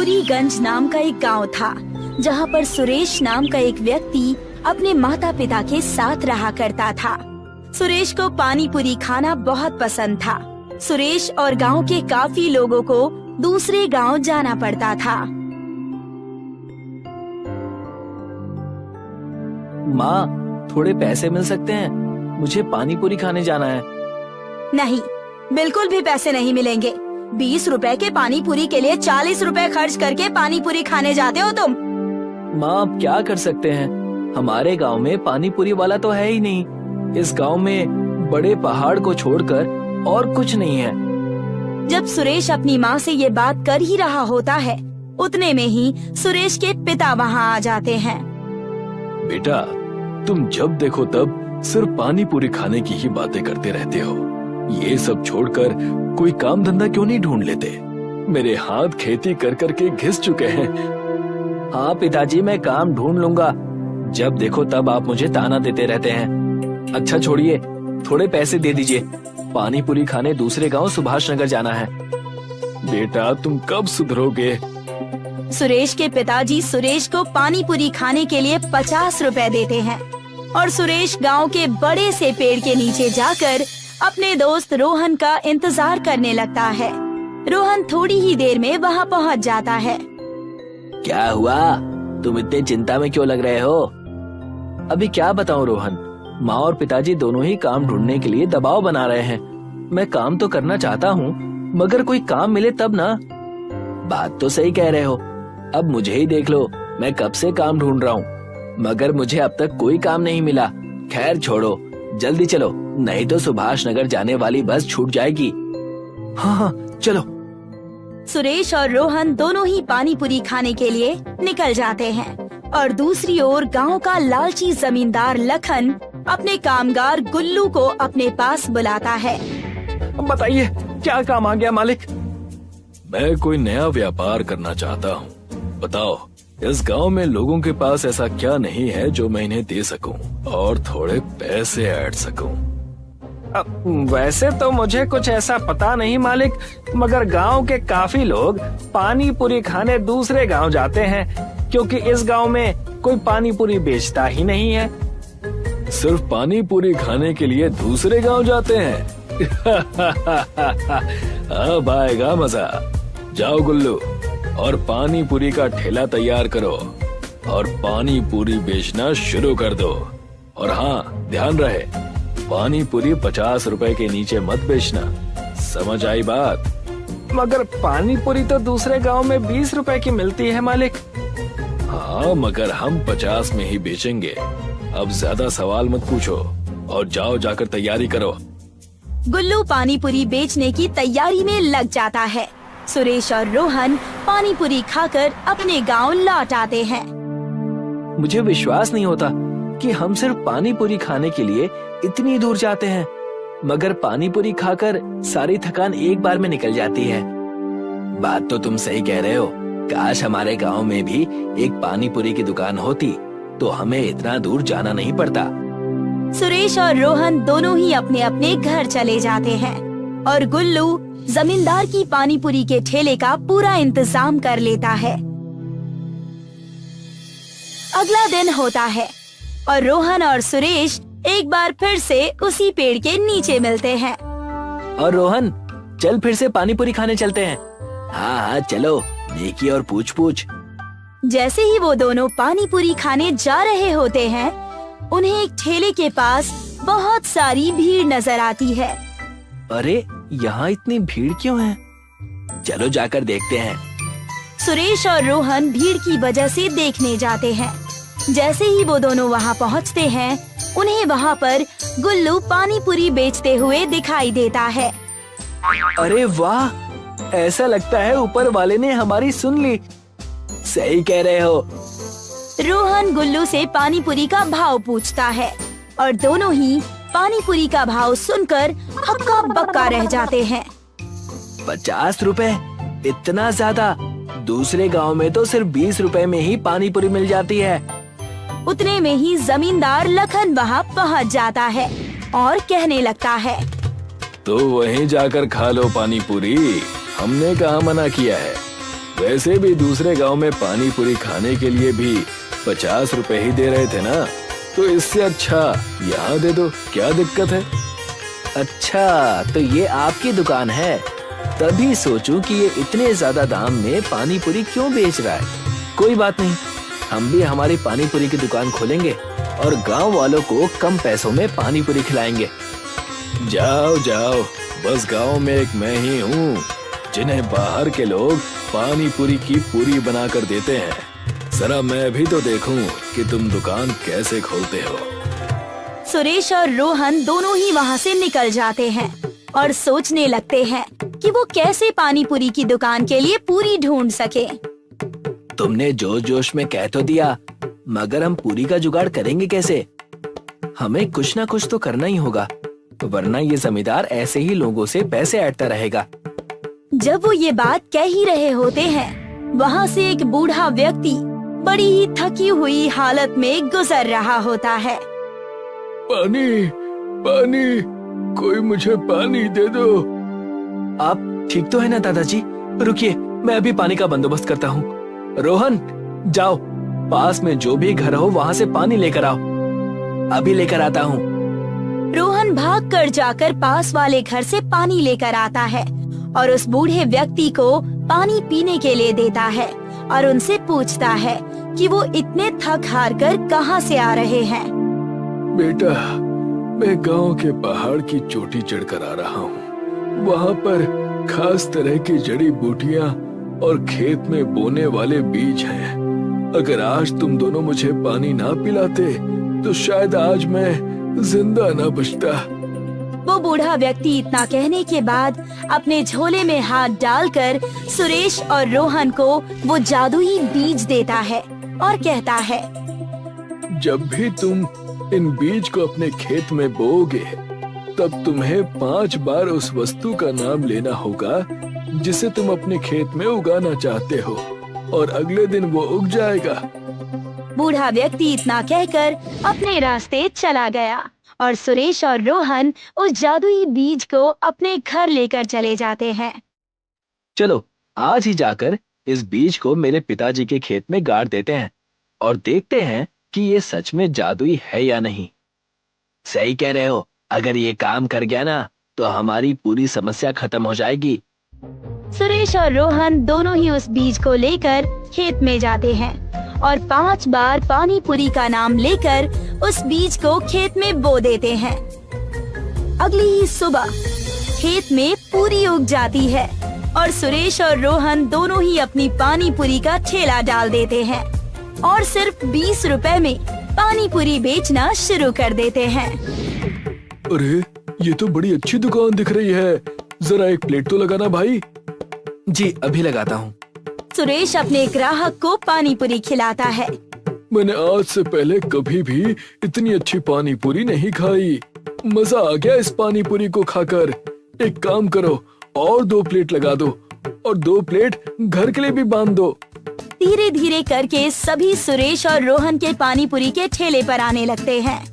पुरीगंज नाम का एक गांव था, जहां पर सुरेश नाम का एक व्यक्ति अपने माता पिता के साथ रहा करता था। सुरेश को पानी पूरी खाना बहुत पसंद था। सुरेश और गांव के काफी लोगों को दूसरे गांव जाना पड़ता था। माँ, थोड़े पैसे मिल सकते हैं? मुझे पानी पूरी खाने जाना है। नहीं, बिल्कुल भी पैसे नहीं मिलेंगे। 20 रुपए के पानी पूरी के लिए 40 रुपए खर्च करके पानी पूरी खाने जाते हो तुम। माँ, अब क्या कर सकते हैं? हमारे गांव में पानी पूरी वाला तो है ही नहीं। इस गांव में बड़े पहाड़ को छोड़कर और कुछ नहीं है। जब सुरेश अपनी माँ से ये बात कर ही रहा होता है, उतने में ही सुरेश के पिता वहाँ आ जाते हैं। बेटा, तुम जब देखो तब सिर्फ पानी पूरी खाने की ही बातें करते रहते हो। ये सब छोड़कर कोई काम धंधा क्यों नहीं ढूंढ लेते? मेरे हाथ खेती कर कर के घिस चुके हैं। हाँ पिताजी, मैं काम ढूंढ लूंगा। जब देखो तब आप मुझे ताना देते रहते हैं। अच्छा छोड़िए, थोड़े पैसे दे दीजिए। पानी पूरी खाने दूसरे गांव सुभाष नगर जाना है। बेटा, तुम कब सुधरोगे? सुरेश के पिताजी सुरेश को पानी पूरी खाने के लिए 50 रुपए देते हैं और सुरेश गांव के बड़े से पेड़ के नीचे जाकर अपने दोस्त रोहन का इंतजार करने लगता है। रोहन थोड़ी ही देर में वहां पहुंच जाता है। क्या हुआ? तुम इतने चिंता में क्यों लग रहे हो? अभी क्या बताऊं रोहन, माँ और पिताजी दोनों ही काम ढूंढने के लिए दबाव बना रहे हैं। मैं काम तो करना चाहता हूँ, मगर कोई काम मिले तब ना। बात तो सही कह रहे हो। अब मुझे ही देख लो, मैं कब से काम ढूंढ रहा हूँ, मगर मुझे अब तक कोई काम नहीं मिला। खैर छोड़ो, जल्दी चलो, नहीं तो सुभाष नगर जाने वाली बस छूट जाएगी। हाँ, चलो। सुरेश और रोहन दोनों ही पानी पूरी खाने के लिए निकल जाते हैं और दूसरी ओर गांव का लालची जमींदार लखन अपने कामगार गुल्लू को अपने पास बुलाता है। बताइए, क्या काम आ गया मालिक? मैं कोई नया व्यापार करना चाहता हूँ। बताओ, इस गांव में लोगों के पास ऐसा क्या नहीं है जो मैं इन्हें दे सकूं और थोड़े पैसे ऐड सकूं? वैसे तो मुझे कुछ ऐसा पता नहीं मालिक, मगर गांव के काफी लोग पानी पूरी खाने दूसरे गांव जाते हैं, क्योंकि इस गांव में कोई पानी पूरी बेचता ही नहीं है। सिर्फ पानी पूरी खाने के लिए दूसरे गांव जाते हैं? अब आएगा मजा। जाओ गुल्लू, और पानी पूरी का ठेला तैयार करो और पानी पूरी बेचना शुरू कर दो। और हाँ, ध्यान रहे, पानी पूरी 50 रुपए के नीचे मत बेचना। समझ आई बात? मगर पानी पूरी तो दूसरे गांव में 20 रुपए की मिलती है मालिक। हाँ, मगर हम 50 में ही बेचेंगे। अब ज्यादा सवाल मत पूछो और जाओ, जाकर तैयारी करो। गुल्लू पानी पूरी बेचने की तैयारी में लग जाता है। सुरेश और रोहन पानी पूरी खाकर अपने गांव लौट आते हैं। मुझे विश्वास नहीं होता कि हम सिर्फ पानी पूरी खाने के लिए इतनी दूर जाते हैं, मगर पानी पूरी खाकर सारी थकान एक बार में निकल जाती है। बात तो तुम सही कह रहे हो। काश हमारे गांव में भी एक पानी पूरी की दुकान होती तो हमें इतना दूर जाना नहीं पड़ता। सुरेश और रोहन दोनों ही अपने अपने घर चले जाते हैं और गुल्लू जमींदार की पानी पूरी के ठेले का पूरा इंतजाम कर लेता है। अगला दिन होता है और रोहन और सुरेश एक बार फिर से उसी पेड़ के नीचे मिलते हैं। और रोहन, चल फिर से पानी पूरी खाने चलते हैं। हाँ हाँ चलो, नेकी और पूछ पूछ। जैसे ही वो दोनों पानी पूरी खाने जा रहे होते हैं, उन्हें एक ठेले के पास बहुत सारी भीड़ नजर आती है। अरे, यहाँ इतनी भीड़ क्यों है? चलो जाकर देखते हैं। सुरेश और रोहन भीड़ की वजह से देखने जाते हैं। जैसे ही वो दोनों वहाँ पहुँचते हैं, उन्हें वहाँ पर गुल्लू पानी पूरी बेचते हुए दिखाई देता है। अरे वाह, ऐसा लगता है ऊपर वाले ने हमारी सुन ली। सही कह रहे हो। रोहन गुल्लू से पानी पूरी का भाव पूछता है और दोनों ही पानी पूरी का भाव सुनकर हक्का बक्का रह जाते हैं। 50 रुपए? इतना ज्यादा? दूसरे गांव में तो सिर्फ 20 रुपए में ही पानी पूरी मिल जाती है। उतने में ही जमींदार लखन वहाँ पहुँच जाता है और कहने लगता है, तो वहीं जाकर खा लो पानी पूरी, हमने कहाँ मना किया है। वैसे भी दूसरे गांव में पानी पूरी खाने के लिए भी 50 रुपए ही दे रहे थे ना, तो इससे अच्छा यहाँ दे दो, क्या दिक्कत है? अच्छा, तो ये आपकी दुकान है, तभी सोचूं कि ये इतने ज्यादा दाम में पानी पूरी क्यों बेच रहा है। कोई बात नहीं, हम भी हमारी पानी पूरी की दुकान खोलेंगे और गांव वालों को कम पैसों में पानी पूरी खिलाएंगे। जाओ जाओ, बस गांव में एक मैं ही हूँ जिन्हें बाहर के लोग पानी पूरी की पूरी बना कर देते हैं। जरा मैं भी तो देखूं कि तुम दुकान कैसे खोलते हो। सुरेश और रोहन दोनों ही वहाँ से निकल जाते हैं और सोचने लगते हैं कि वो कैसे पानी पूरी की दुकान के लिए पूरी ढूंढ सके। तुमने जोश जोश में कह तो दिया, मगर हम पूरी का जुगाड़ करेंगे कैसे? हमें कुछ ना कुछ तो करना ही होगा, वरना ये जमींदार ऐसे ही लोगों से पैसे ऐंठता रहेगा। जब वो ये बात कह ही रहे होते हैं, वहाँ से एक बूढ़ा व्यक्ति बड़ी ही थकी हुई हालत में गुजर रहा होता है। पानी, पानी, कोई मुझे पानी दे दो। आप ठीक तो है ना दादाजी? रुकिए, मैं अभी पानी का बंदोबस्त करता हूँ। रोहन, जाओ पास में जो भी घर हो वहाँ से पानी लेकर आओ। अभी लेकर आता हूँ। रोहन भागकर जाकर पास वाले घर से पानी लेकर आता है और उस बूढ़े व्यक्ति को पानी पीने के लिए देता है और उनसे पूछता है कि वो इतने थक हार कर कहाँ से आ रहे हैं। बेटा, मैं गांव के पहाड़ की चोटी चढ़कर आ रहा हूँ। वहाँ पर खास तरह की जड़ी बूटियाँ और खेत में बोने वाले बीज हैं। अगर आज तुम दोनों मुझे पानी ना पिलाते तो शायद आज मैं जिंदा ना बचता। वो बूढ़ा व्यक्ति इतना कहने के बाद अपने झोले में हाथ डालकर सुरेश और रोहन को वो जादुई बीज देता है और कहता है, जब भी तुम इन बीज को अपने खेत में बोओगे, तब तुम्हें 5 बार उस वस्तु का नाम लेना होगा जिसे तुम अपने खेत में उगाना चाहते हो, और अगले दिन वो उग जाएगा। बूढ़ा व्यक्ति इतना कहकर अपने रास्ते चला गया और सुरेश और रोहन उस जादुई बीज को अपने घर लेकर चले जाते हैं। चलो आज ही जाकर इस बीज को मेरे पिताजी के खेत में गाड़ देते हैं और देखते हैं कि ये सच में जादुई है या नहीं। सही कह रहे हो, अगर ये काम कर गया ना तो हमारी पूरी समस्या खत्म हो जाएगी। सुरेश और रोहन दोनों ही उस बीज को लेकर खेत में जाते हैं और 5 बार पानी पूरी का नाम लेकर उस बीज को खेत में बो देते हैं। अगली ही सुबह खेत में पूरी उग जाती है और सुरेश और रोहन दोनों ही अपनी पानी पूरी का ठेला डाल देते हैं और सिर्फ 20 रुपए में पानी पूरी बेचना शुरू कर देते हैं। अरे, ये तो बड़ी अच्छी दुकान दिख रही है। जरा एक प्लेट तो लगाना भाई। जी अभी लगाता हूँ। सुरेश अपने ग्राहक को पानी पूरी खिलाता है। मैंने आज से पहले कभी भी इतनी अच्छी पानी पूरी नहीं खाई। मजा आ गया इस पानी पूरी को खाकर। एक काम करो, और 2 प्लेट लगा दो और 2 प्लेट घर के लिए भी बांध दो। धीरे धीरे करके सभी सुरेश और रोहन के पानी पूरी के ठेले पर आने लगते हैं।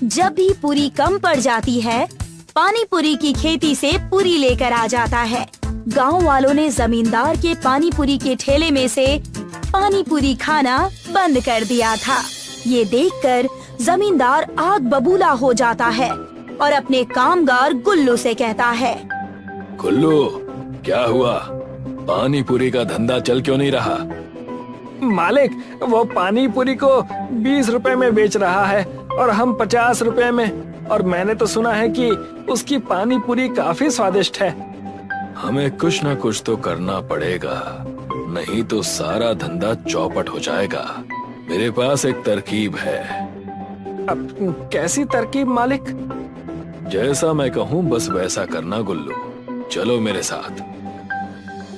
जब भी पूरी कम पड़ जाती है, पानी पूरी की खेती से पूरी लेकर आ जाता है। गांव वालों ने जमींदार के पानी पूरी के ठेले में से पानी पूरी खाना बंद कर दिया था। ये देखकर जमींदार आग बबूला हो जाता है और अपने कामगार गुल्लू से कहता है, गुल्लू, क्या हुआ? पानी पूरी का धंधा चल क्यों नहीं रहा? मालिक, वो पानी पूरी को 20 रुपए में बेच रहा है और हम 50 रुपए में, और मैंने तो सुना है कि उसकी पानी पूरी काफी स्वादिष्ट है। हमें कुछ ना कुछ तो करना पड़ेगा, नहीं तो सारा धंधा चौपट हो जाएगा। मेरे पास एक तरकीब है। अब कैसी तरकीब मालिक? जैसा मैं कहूँ बस वैसा करना गुल्लू। चलो मेरे साथ।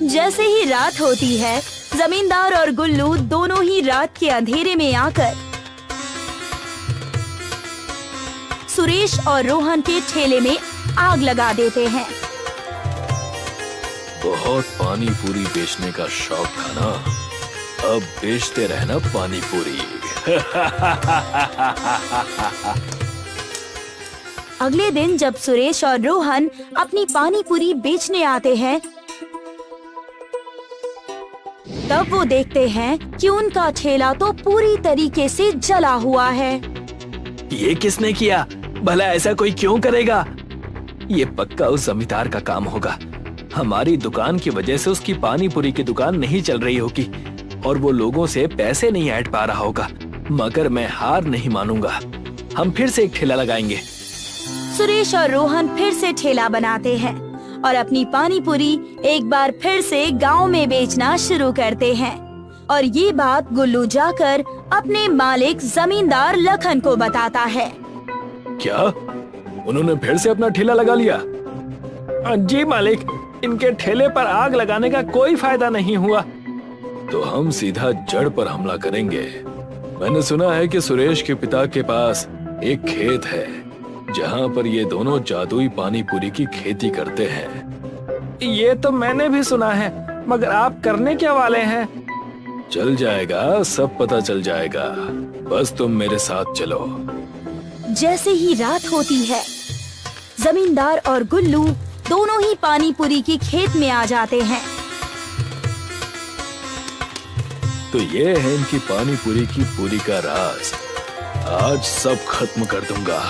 जैसे ही रात होती है, जमींदार और गुल्लू दोनों ही रात के अंधेरे में आकर सुरेश और रोहन के ठेले में आग लगा देते हैं। बहुत पानी पूरी बेचने का शौक था ना, अब बेचते रहना पानी पूरी। अगले दिन जब सुरेश और रोहन अपनी पानी पूरी बेचने आते हैं, तब वो देखते हैं कि उनका ठेला तो पूरी तरीके से जला हुआ है। ये किसने किया? भला ऐसा कोई क्यों करेगा? ये पक्का उस जमींदार का काम होगा। हमारी दुकान की वजह से उसकी पानी पूरी की दुकान नहीं चल रही होगी और वो लोगों से पैसे नहीं ऐंठ पा रहा होगा। मगर मैं हार नहीं मानूंगा। हम फिर से एक ठेला लगाएंगे। सुरेश और रोहन फिर से ठेला बनाते हैं और अपनी पानी पूरी एक बार फिर से गांव में बेचना शुरू करते हैं। और ये बात गुल्लू जाकर अपने मालिक जमींदार लखन को बताता है। क्या उन्होंने फिर से अपना ठेला लगा लिया? जी मालिक, इनके ठेले पर आग लगाने का कोई फायदा नहीं हुआ। तो हम सीधा जड़ पर हमला करेंगे। मैंने सुना है कि सुरेश के पिता के पास एक खेत है जहाँ पर ये दोनों जादुई पानी पूरी की खेती करते हैं। ये तो मैंने भी सुना है, मगर आप करने क्या वाले हैं? चल जाएगा, सब पता चल जाएगा। बस तुम मेरे साथ चलो। जैसे ही रात होती है, जमींदार और गुल्लू दोनों ही पानी पूरी की खेत में आ जाते हैं। तो ये है इनकी पानी पूरी की पूरी का राज। आज सब खत्म कर दूंगा।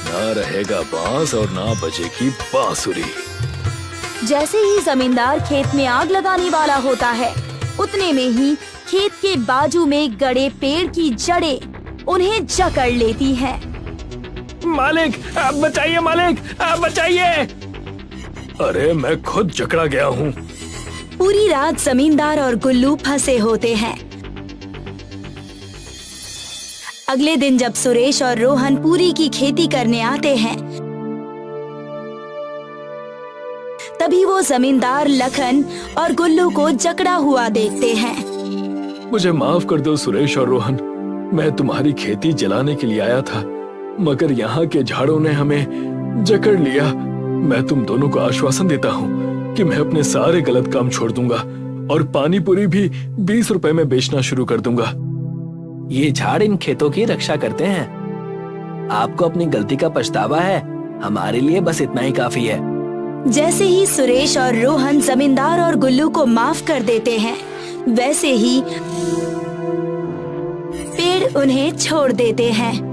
ना रहेगा बांस और ना बचेगी बांसुरी। जैसे ही जमींदार खेत में आग लगाने वाला होता है, उतने में ही खेत के बाजू में गड़े पेड़ की जड़ें उन्हें जकड़ लेती हैं। मालिक, आप बचाइए! मालिक, आप बचाइए! अरे मैं खुद जकड़ा गया हूँ। पूरी रात जमींदार और गुल्लू फंसे होते हैं। अगले दिन जब सुरेश और रोहन पूरी की खेती करने आते हैं, तभी वो जमींदार लखन और गुल्लू को जकड़ा हुआ देखते हैं। मुझे माफ कर दो सुरेश और रोहन। मैं तुम्हारी खेती जलाने के लिए आया था, मगर यहाँ के झाड़ों ने हमें जकड़ लिया। मैं तुम दोनों को आश्वासन देता हूँ कि मैं अपने सारे गलत काम छोड़ दूंगा और पानी पूरी भी 20 रुपए में बेचना शुरू कर दूंगा। ये झाड़ इन खेतों की रक्षा करते हैं। आपको अपनी गलती का पछतावा है। हमारे लिए बस इतना ही काफी है। जैसे ही सुरेश और रोहन जमींदार और गुल्लू को माफ कर देते हैं, वैसे ही पेड़ उन्हें छोड़ देते हैं।